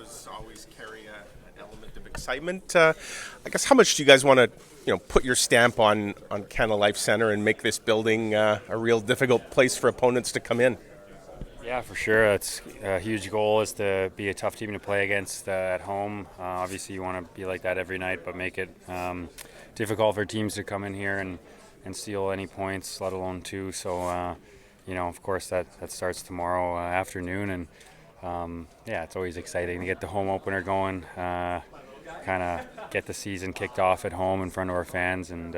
those always carry an element of excitement. I guess how much do you guys want to, put your stamp on Canada Life Center and make this building a real difficult place for opponents to come in? Yeah, for sure. It's a huge goal is to be a tough team to play against at home. Obviously, you want to be like that every night, but make it difficult for teams to come in here and steal any points, let alone two. So, of course, that starts tomorrow afternoon. And, yeah, it's always exciting to get the home opener going, kind of get the season kicked off at home in front of our fans. And,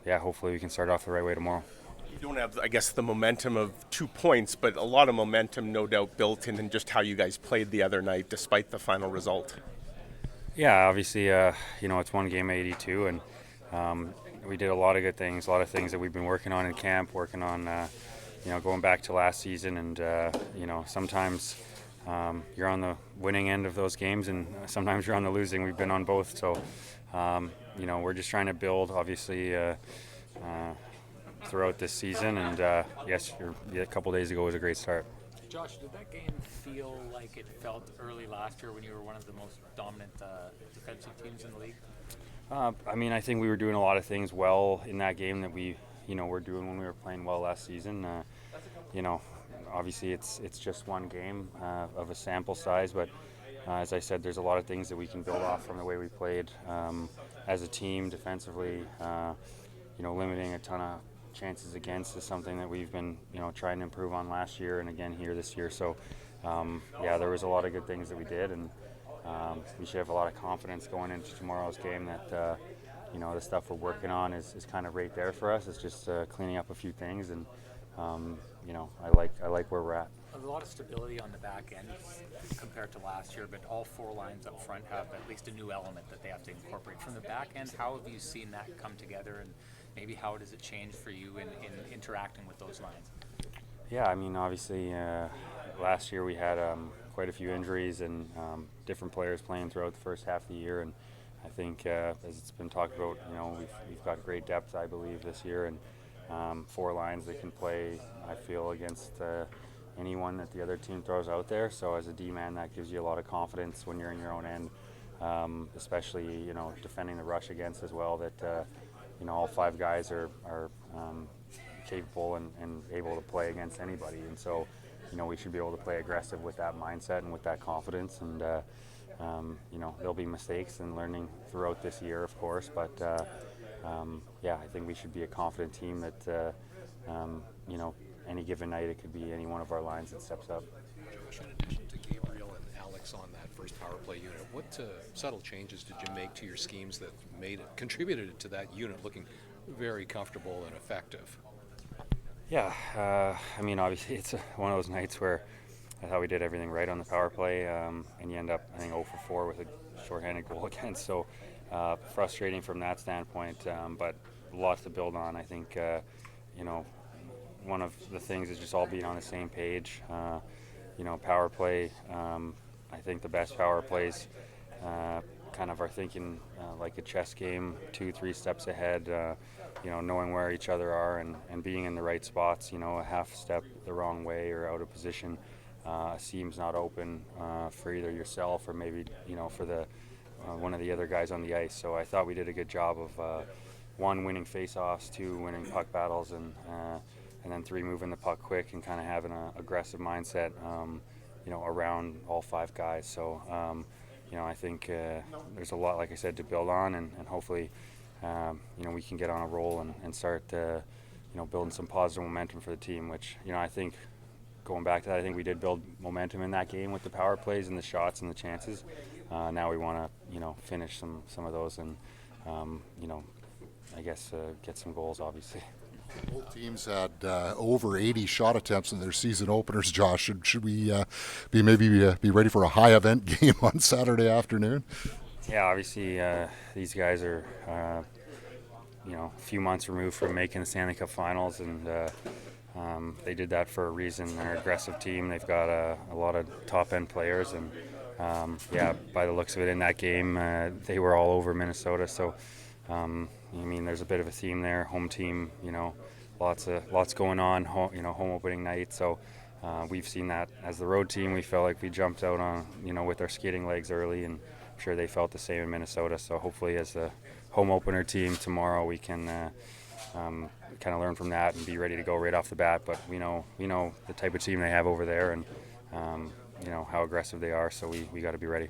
yeah, hopefully we can start off the right way tomorrow. You don't have, I guess, the momentum of 2 points, but a lot of momentum, no doubt, built in just how you guys played the other night, despite the final result. Yeah, obviously, it's one game at 82, and we did a lot of good things, a lot of things that we've been working on in camp, working on, going back to last season, and, sometimes you're on the winning end of those games, and sometimes you're on the losing. We've been on both, so, we're just trying to build, obviously, throughout this season, and yes, a couple days ago was a great start. Josh, did that game feel like it felt early last year when you were one of the most dominant defensive teams in the league? I think we were doing a lot of things well in that game that we, were doing when we were playing well last season. Obviously it's just one game of a sample size, but as I said, there's a lot of things that we can build off from the way we played as a team defensively. Limiting a ton of chances against is something that we've been, trying to improve on last year and again here this year. So, there was a lot of good things that we did, and we should have a lot of confidence going into tomorrow's game that, the stuff we're working on is kind of right there for us. It's just cleaning up a few things, and, I like where we're at. A lot of stability on the back end compared to last year, but all four lines up front have at least a new element that they have to incorporate. From the back end, how have you seen that come together, and maybe how does it change for you in interacting with those lines? Yeah, obviously last year we had quite a few injuries and different players playing throughout the first half of the year, and I think as it's been talked about, we've got great depth, I believe, this year, and four lines that can play, I feel, against anyone that the other team throws out there. So as a D-man, that gives you a lot of confidence when you're in your own end, especially, defending the rush against as well, that all five guys are capable and able to play against anybody. And so, we should be able to play aggressive with that mindset and with that confidence. And, there'll be mistakes and learning throughout this year, of course. But, I think we should be a confident team that, any given night it could be any one of our lines that steps up. Josh, in addition to Gabriel and Alex on that first power play unit, what subtle changes did you make to your schemes that contributed to that unit looking very comfortable and effective? Yeah, obviously it's one of those nights where I thought we did everything right on the power play, and you end up, I think, 0 for 4 with a shorthanded goal against. So frustrating from that standpoint, but lots to build on. I think, one of the things is just all being on the same page. Power play, I think the best power plays kind of are thinking like a chess game, 2-3 steps ahead, knowing where each other are and being in the right spots, a half step the wrong way or out of position. A seam's not open for either yourself or maybe, for the one of the other guys on the ice. So I thought we did a good job of 1, winning face-offs, 2, winning puck battles, and then 3, moving the puck quick and kind of having an aggressive mindset, around all 5 guys. So, I think there's a lot, like I said, to build on, and hopefully, we can get on a roll and start, building some positive momentum for the team, which, I think going back to that, I think we did build momentum in that game with the power plays and the shots and the chances. Now we want to, finish some of those and, I guess get some goals, obviously. Both teams had over 80 shot attempts in their season openers. Josh, should we be ready for a high event game on Saturday afternoon? Yeah, obviously these guys are a few months removed from making the Stanley Cup Finals, and they did that for a reason. They're an aggressive team. They've got a lot of top end players, and by the looks of it in that game, they were all over Minnesota. So. There's a bit of a theme there. Home team, lots going on. Home opening night. So, we've seen that as the road team. We felt like we jumped out on, with our skating legs early, and I'm sure they felt the same in Minnesota. So hopefully, as the home opener team tomorrow, we can kind of learn from that and be ready to go right off the bat. But we know the type of team they have over there, and how aggressive they are. So we got to be ready.